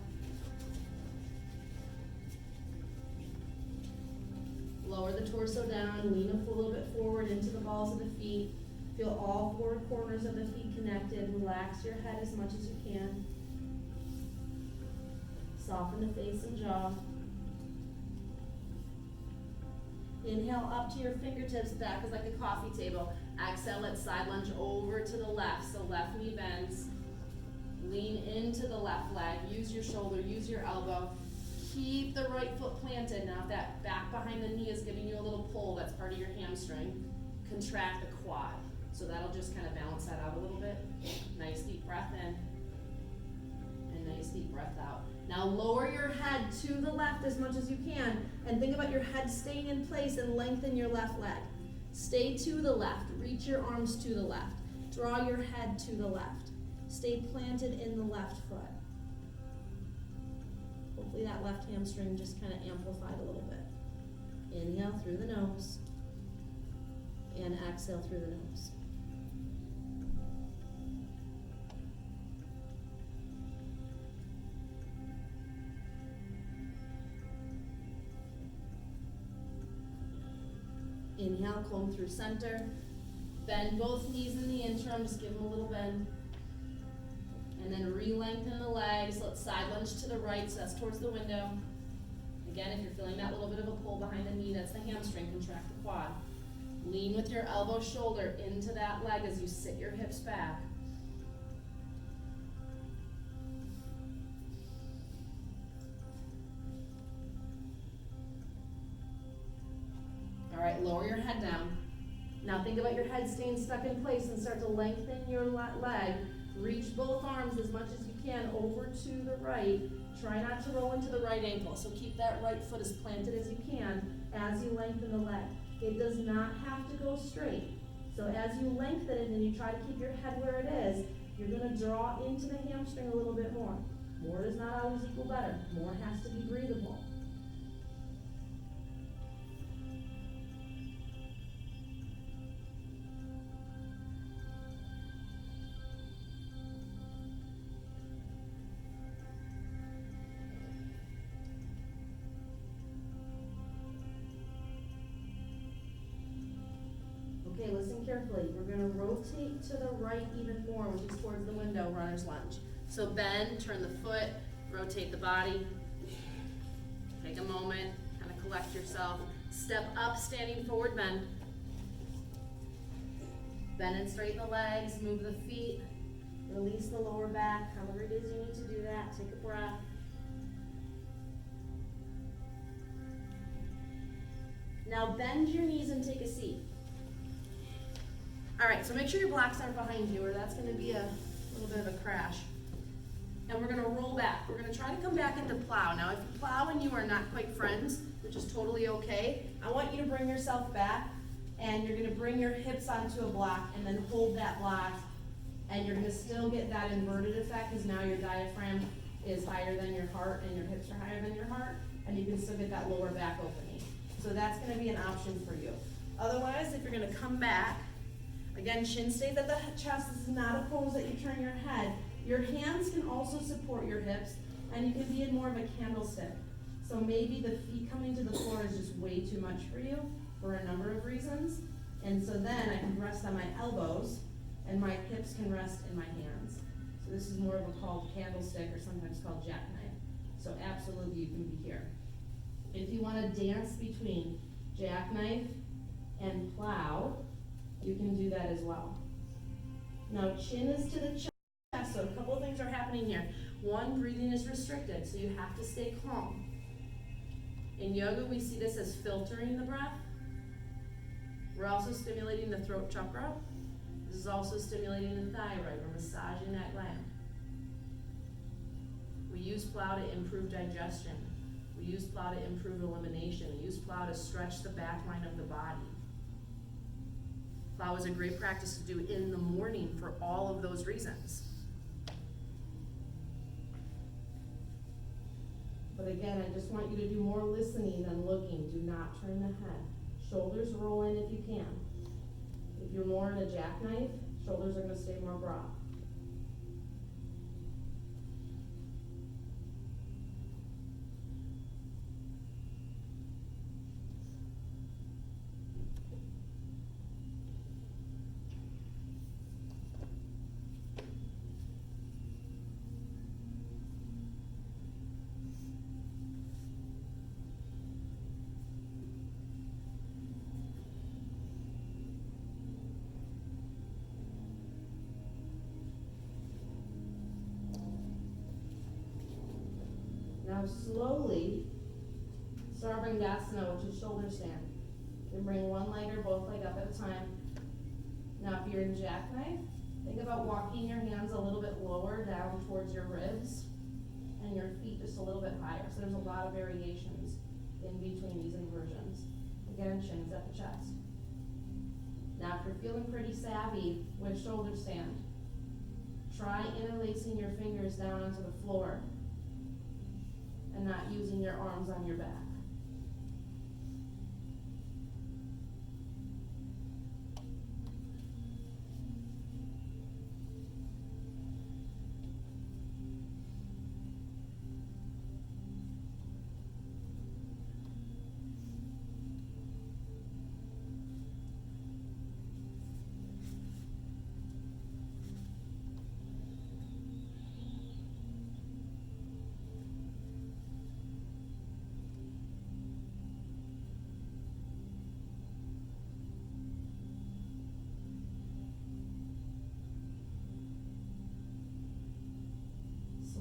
Lower the torso down, lean up a little bit forward into the balls of the feet. Feel all four corners of the feet connected. Relax your head as much as you can. Soften the face and jaw. Inhale up to your fingertips, back is like a coffee table. Exhale, let's side lunge over to the left. So left knee bends. Lean into the left leg. Use your shoulder, use your elbow. Keep the right foot planted. Now if that back behind the knee is giving you a little pull, that's part of your hamstring, contract the quad. So that'll just kind of balance that out a little bit. Nice deep breath in, and nice deep breath out. Now lower your head to the left as much as you can, and think about your head staying in place and lengthen your left leg. Stay to the left, reach your arms to the left. Draw your head to the left. Stay planted in the left foot. Hopefully that left hamstring just kind of amplified a little bit. Inhale through the nose, and exhale through the nose. Inhale, comb through center. Bend both knees in the interim, just give them a little bend. And then re-lengthen the legs. Let's side lunge to the right, so that's towards the window. Again, if you're feeling that little bit of a pull behind the knee, that's the hamstring, contract the quad. Lean with your elbow shoulder into that leg as you sit your hips back. All right, lower your head down. Now think about your head staying stuck in place and start to lengthen your leg. Reach both arms as much as you can over to the right. Try not to roll into the right ankle, so keep that right foot as planted as you can as you lengthen the leg. It does not have to go straight. So as you lengthen it and you try to keep your head where it is, you're going to draw into the hamstring a little bit more. More does not always equal better. More has to be breathable. Okay, listen carefully. We're going to rotate to the right even more, which is towards the window, runner's lunge. So bend, turn the foot, rotate the body. Take a moment, kind of collect yourself. Step up, standing forward bend. Bend and straighten the legs, move the feet, release the lower back. However it is you need to do that, take a breath. Now bend your knees and take a seat. All right, so make sure your blocks aren't behind you or that's going to be a little bit of a crash. And we're going to roll back. We're going to try to come back into plow. Now, if you plow and you are not quite friends, which is totally okay, I want you to bring yourself back and you're going to bring your hips onto a block and then hold that block and you're going to still get that inverted effect because now your diaphragm is higher than your heart and your hips are higher than your heart and you can still get that lower back opening. So that's going to be an option for you. Otherwise, if you're going to come back, again, chin stays at the chest. This is not a pose that you turn your head. Your hands can also support your hips, and you can be in more of a candlestick. So maybe the feet coming to the floor is just way too much for you for a number of reasons. And so then I can rest on my elbows, and my hips can rest in my hands. So this is more of a called candlestick or sometimes called jackknife. So absolutely you can be here. If you want to dance between jackknife and plow, you can do that as well. Now chin is to the chest, so a couple of things are happening here. One, breathing is restricted, so you have to stay calm. In yoga, we see this as filtering the breath. We're also stimulating the throat chakra. This is also stimulating the thyroid. We're massaging that gland. We use plow to improve digestion. We use plow to improve elimination. We use plow to stretch the back line of the body. Plow is a great practice to do in the morning for all of those reasons. But again, I just want you to do more listening than looking. Do not turn the head. Shoulders roll in if you can. If you're more in a jackknife, shoulders are going to stay more broad. Now slowly, Sarvangasana, which is shoulder stand. You bring one leg or both leg up at a time. Now if you're in jackknife, think about walking your hands a little bit lower down towards your ribs and your feet just a little bit higher. So there's a lot of variations in between these inversions. Again, chin's at the chest. Now if you're feeling pretty savvy with shoulder stand, try interlacing your fingers down onto the floor and not using your arms on your back.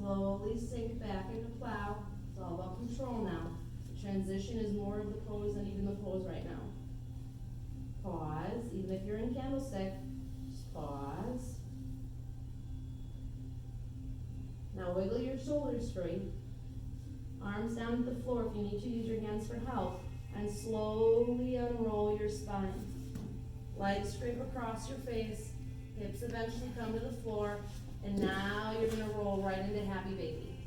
slowly sink back into plow. It's all about control now. The transition is more of the pose than even the pose right now. Pause, even if you're in candlestick, just pause. Now wiggle your shoulders free. Arms down to the floor. If you need to, use your hands for help. And slowly unroll your spine. Legs scrape across your face. Hips eventually come to the floor. And now you're going to roll right into happy baby.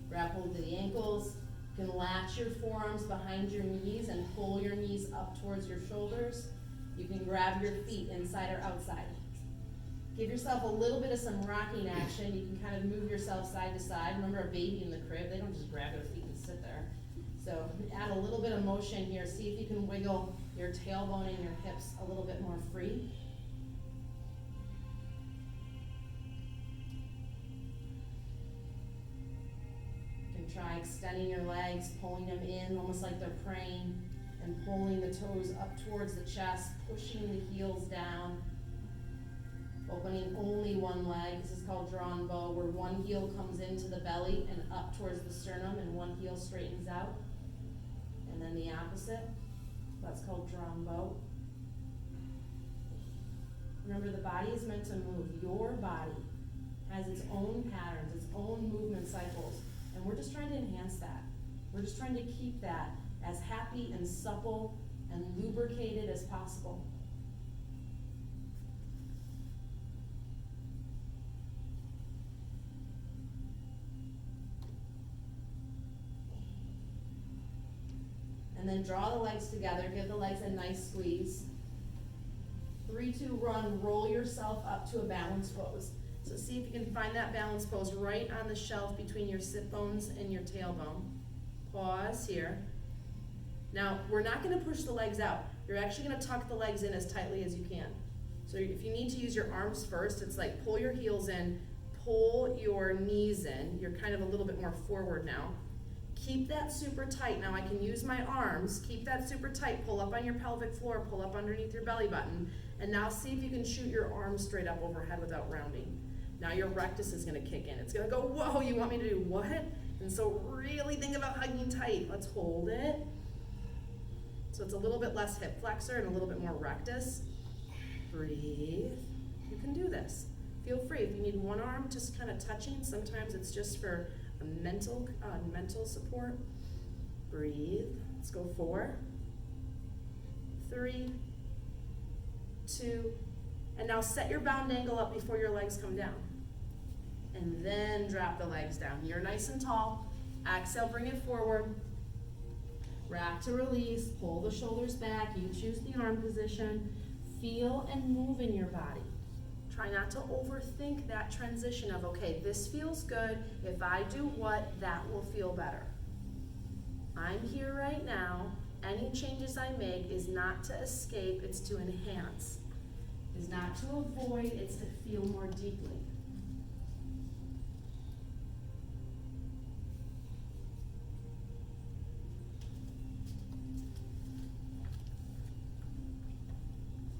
Grab hold of the ankles. You can latch your forearms behind your knees and pull your knees up towards your shoulders. You can grab your feet inside or outside. Give yourself a little bit of some rocking action. You can kind of move yourself side to side. Remember a baby in the crib, they don't just grab their feet and sit there. So add a little bit of motion here. See if you can wiggle your tailbone and your hips a little bit more free. You can try extending your legs, pulling them in almost like they're praying, and pulling the toes up towards the chest, pushing the heels down. Opening only one leg. This is called drawn bow, where one heel comes into the belly and up towards the sternum, and one heel straightens out. And then the opposite. That's called drawn bow. Remember, the body is meant to move. Your body has its own patterns, its own movement cycles, and we're just trying to enhance that. We're just trying to keep that as happy and supple and lubricated as possible. And then draw the legs together, give the legs a nice squeeze. 3, 2, run, roll yourself up to a balanced pose. So see if you can find that balanced pose right on the shelf between your sit bones and your tailbone. Pause here. Now, we're not gonna push the legs out. You're actually gonna tuck the legs in as tightly as you can. So if you need to use your arms first, it's like pull your heels in, pull your knees in. You're kind of a little bit more forward now. Keep that super tight. Now I can use my arms. Keep that super tight. Pull up on your pelvic floor. Pull up underneath your belly button. And now see if you can shoot your arms straight up overhead without rounding. Now your rectus is going to kick in. It's going to go, whoa, you want me to do what? And so really think about hugging tight. Let's hold it. So it's a little bit less hip flexor and a little bit more rectus. Breathe. You can do this. Feel free. If you need one arm just kind of touching, sometimes it's just for a mental support. Breathe. Let's go 4, 3, 2, and now set your bound angle up before your legs come down. And then drop the legs down. You're nice and tall. Exhale, bring it forward. Rock to release. Pull the shoulders back. You choose the arm position. Feel and move in your body. Try not to overthink that transition of, okay, this feels good. If I do what, that will feel better. I'm here right now. Any changes I make is not to escape, it's to enhance. It's not to avoid, it's to feel more deeply.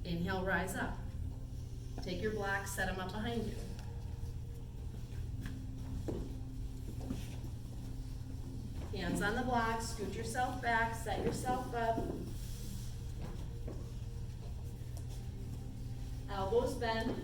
Inhale, rise up. Take your blocks, set them up behind you. Hands on the blocks, scoot yourself back, set yourself up. Elbows bend.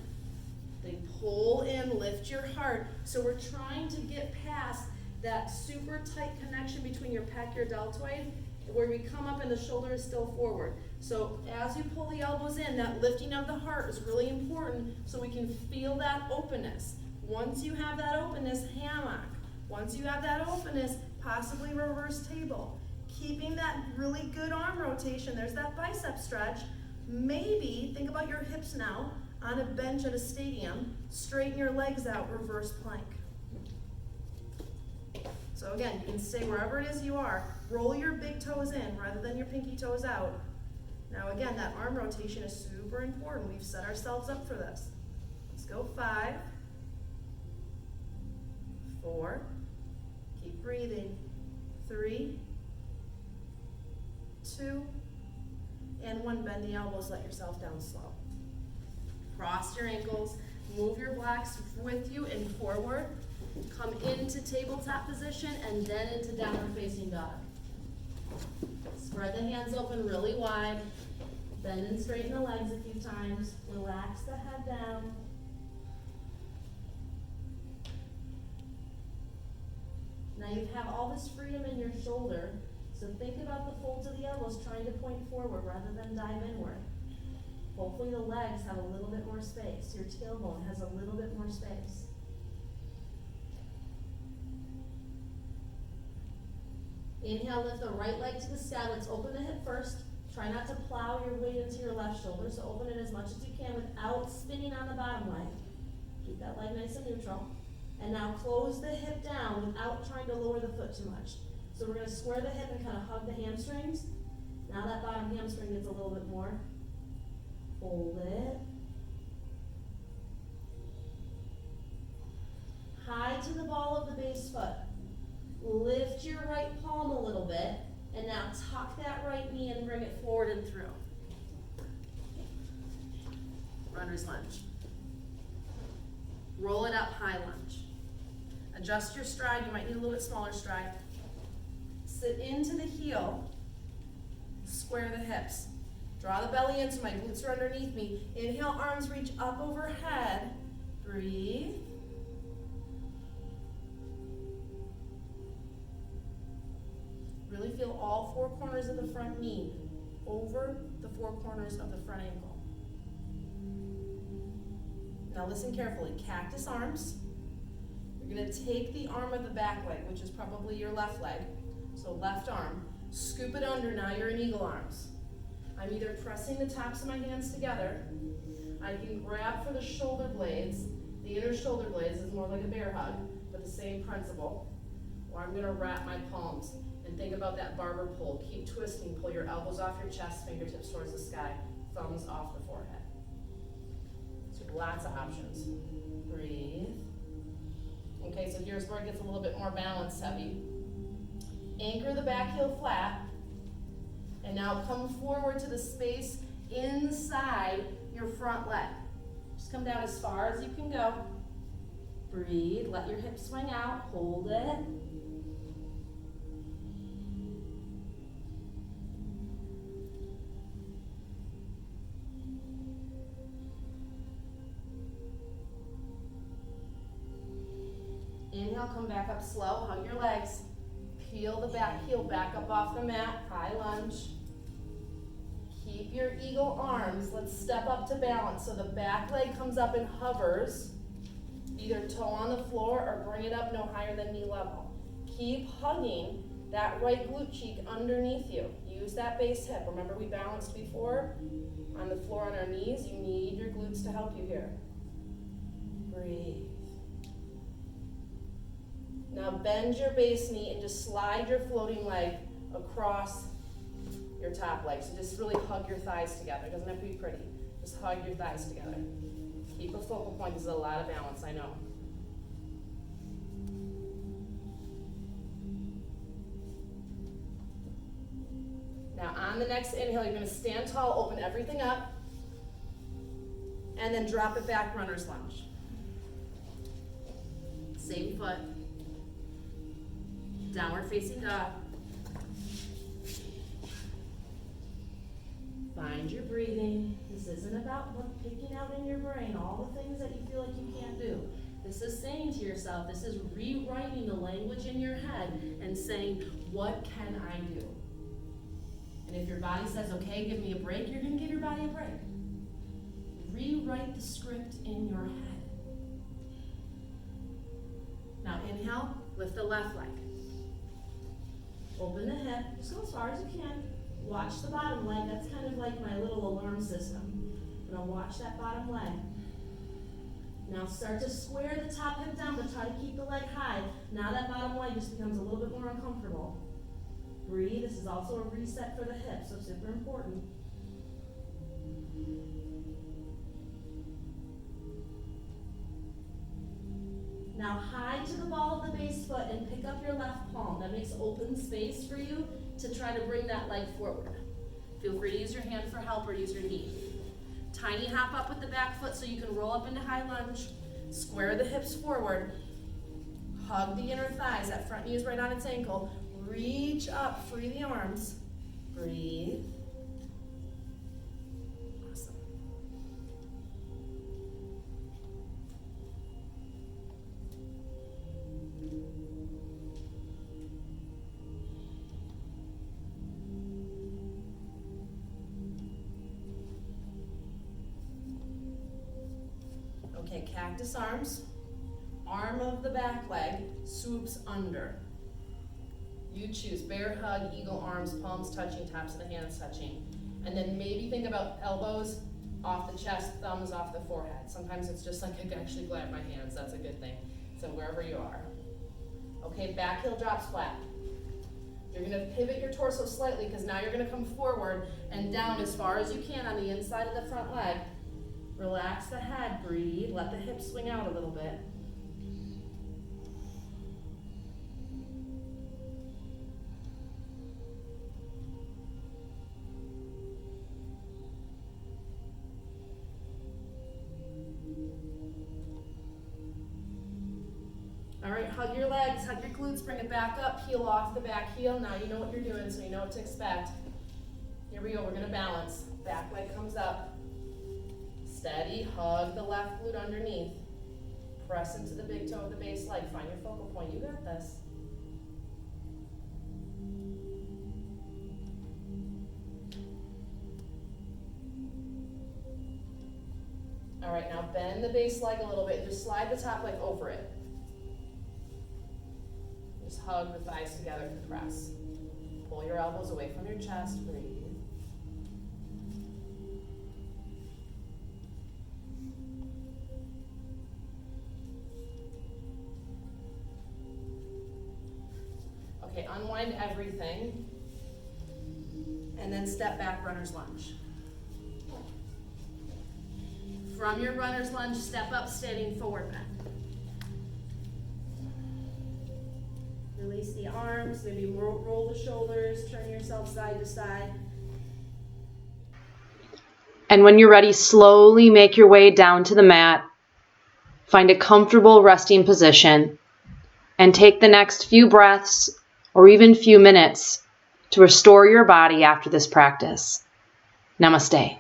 They pull in, lift your heart. So we're trying to get past that super tight connection between your pec, your deltoid, where we come up and the shoulder is still forward. So as you pull the elbows in, that lifting of the heart is really important so we can feel that openness. Once you have that openness, hammock. Once you have that openness, possibly reverse table. Keeping that really good arm rotation. There's that bicep stretch. Maybe think about your hips now on a bench at a stadium. Straighten your legs out, reverse plank. So again, you can stay wherever it is you are. Roll your big toes in rather than your pinky toes out. Now again, that arm rotation is super important. We've set ourselves up for this. Let's go 5, 4, keep breathing, 3, 2, and 1. Bend the elbows, let yourself down slow. Cross your ankles, Move your blocks with you and forward. Come into tabletop position and then into downward facing dog. Spread the hands open really wide. Bend and straighten the legs a few times. Relax the head down. Now you have all this freedom in your shoulder, so think about the folds of the elbows trying to point forward rather than dive inward. Hopefully the legs have a little bit more space. Your tailbone has a little bit more space. Inhale, lift the right leg to the sky. Let's open the hip first. Try not to plow your weight into your left shoulder, so open it as much as you can without spinning on the bottom leg. Keep that leg nice and neutral. And now close the hip down without trying to lower the foot too much. So we're going to square the hip and kind of hug the hamstrings. Now that bottom hamstring gets a little bit more. Hold it. High to the ball of the base foot. Lift your right palm a little bit. And now tuck that right knee and bring it forward and through. Runner's lunge. Roll it up, high lunge. Adjust your stride. You might need a little bit smaller stride. Sit into the heel. Square the hips. Draw the belly in so my glutes are underneath me. Inhale, arms reach up overhead. Breathe. Really feel all four corners of the front knee over the four corners of the front ankle. Now listen carefully. Cactus arms. You're going to take the arm of the back leg, which is probably your left leg. So left arm. Scoop it under. Now you're in eagle arms. I'm either pressing the tops of my hands together. I can grab for the shoulder blades. The inner shoulder blades is more like a bear hug, but the same principle. Or I'm going to wrap my palms. And think about that barber pull. Keep twisting. Pull your elbows off your chest, fingertips towards the sky, thumbs off the forehead. So lots of options. Breathe. Okay, so here's where it gets a little bit more balance heavy. Anchor the back heel flat. And now come forward to the space inside your front leg. Just come down as far as you can go. Breathe. Let your hips swing out. Hold it. Inhale, come back up slow, hug your legs. Peel the back heel back up off the mat, high lunge. Keep your eagle arms. Let's step up to balance. So the back leg comes up and hovers, either toe on the floor or bring it up no higher than knee level. Keep hugging that right glute cheek underneath you. Use that base hip. Remember we balanced before? On the floor on our knees, you need your glutes to help you here. Breathe. Now bend your base knee and just slide your floating leg across your top leg. So just really hug your thighs together. It doesn't have to be pretty. Just hug your thighs together. Keep a focal point. This is a lot of balance, I know. Now on the next inhale, you're going to stand tall, open everything up, and then drop it back, runner's lunge. Same foot. Downward facing dog. Find your breathing. This isn't about picking out in your brain all the things that you feel like you can't do. This is saying to yourself, this is rewriting the language in your head and saying, what can I do? And if your body says, okay, give me a break, you're going to give your body a break. Rewrite the script in your head. Now inhale, lift the left leg. Open the hip, just go as far as you can. Watch the bottom leg, that's kind of like my little alarm system. I'm gonna watch that bottom leg. Now start to square the top hip down, but try to keep the leg high. Now that bottom leg just becomes a little bit more uncomfortable. Breathe, this is also a reset for the hip, so super important. Now high to the ball of the base foot and pick up your left palm. That makes open space for you to try to bring that leg forward. Feel free to use your hand for help or use your knee. Tiny hop up with the back foot so you can roll up into high lunge. Square the hips forward. Hug the inner thighs. That front knee is right on its ankle. Reach up, free the arms. Breathe. Awesome. Okay, cactus arms. Arm of the back leg swoops under. You choose bear hug, eagle arms, palms touching, tops of the hands touching. And then maybe think about elbows off the chest, thumbs off the forehead. Sometimes it's just like I can actually grab my hands, that's a good thing. So wherever you are. Okay, back heel drops flat. You're gonna pivot your torso slightly because now you're gonna come forward and down as far as you can on the inside of the front leg. Relax the head, breathe, let the hips swing out a little bit. All right, hug your legs, hug your glutes, bring it back up, heel off the back heel. Now you know what you're doing, so you know what to expect. Here we go, we're gonna balance. Back leg comes up. Steady, hug the left glute underneath. Press into the big toe of the base leg. Find your focal point, you got this. All right, now bend the base leg a little bit. Just slide the top leg over it. Just hug the thighs together, compress. Pull your elbows away from your chest, breathe. Okay, unwind everything. And then step back, runner's lunge. From your runner's lunge, step up, standing forward bend. Release the arms, maybe roll the shoulders, turn yourself side to side. And when you're ready, slowly make your way down to the mat. Find a comfortable resting position and take the next few breaths or even few minutes to restore your body after this practice. Namaste.